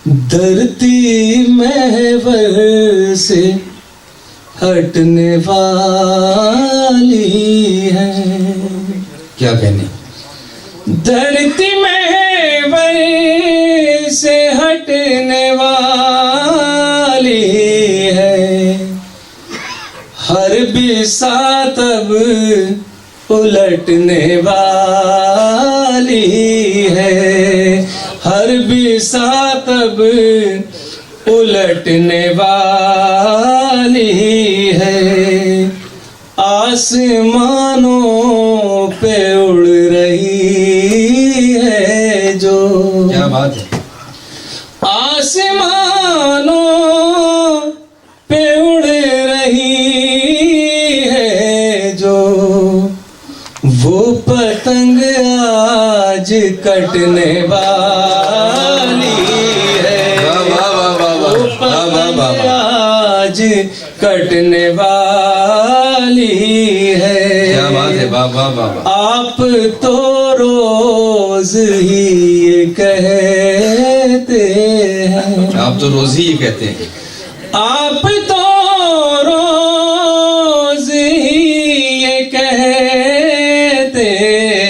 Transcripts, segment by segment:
धरती महवर से हटने वाली है। क्या कहने? धरती महवर से हटने वाली है, हर बिसात अब उलटने वाली है, हर बिसात अब उलटने वाली है। आसमानों पे उड़ रही है जो, क्या बात है? आसमानों पे उड़ रही है जो, वो पतंग आज कटने वाली है। वो पतंग आज कटने वाली है। क्या बात है? वाह वाह वाह वाह। आप तो रोज ही ये कहते हैं, आप तो रोज ही ये कहते हैं। आप तो रोज ही ये कहते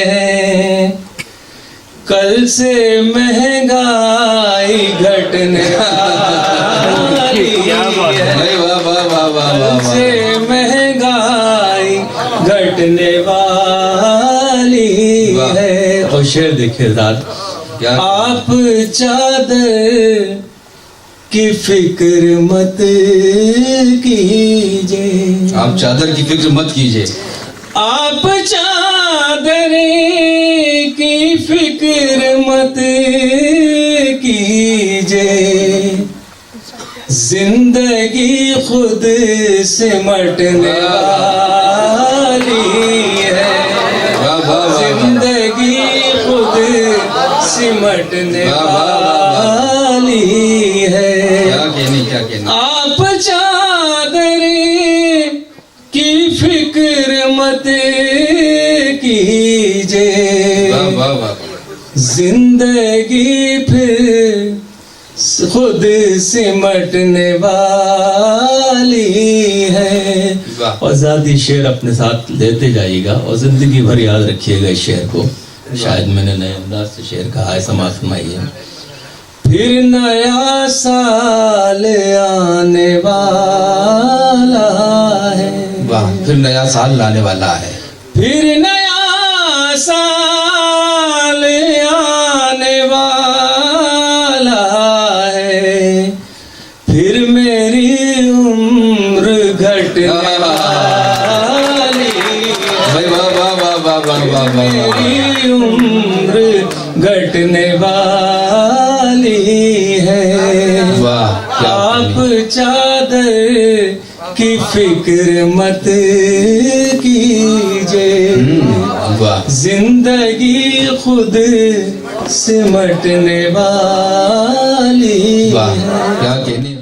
हैं, कल से महंगाई घटने वाली है। वाह वाह वाह वाह कल वाह से महंगाई घटने वाली है। और शेर देखिए दाद, क्या? आप चादर की फिक्र मत कीजिए, आप चादर की फिक्र मत कीजिए। आप चादर की फिक्र मत कीजिए, जिंदगी खुद सिमटने वाली है। वाह वाह वाह। जिंदगी खुद सिमटने वाली है। क्या कहने? क्या कहने? आप चादर की फिक्र मत कीजिए, वाह वाह वाह। जिंदगी फिर खुद सिमटने वाली है। वाह। और ज़्यादा शेर अपने साथ लेते जाइएगा और जिंदगी भर याद रखिएगा इस शेर को। शायद मैंने नए अंदाज से शेर कहा है, समाज फरमाइए। फिर नया साल आने वाला है, वाह। फिर नया साल लाने वाला है। फिर नया साल आने वाला है, फिर मेरी उम्र घटने वाली है। भाई वाह वाह वाह वाह वाह वाह वाह। मेरी उम्र घटने वाली है। वाह। क्या आप चादर की फिक्र मत कीजिए, वाह। जिंदगी खुद सिमटने वाली वाह। है। क्या कहने?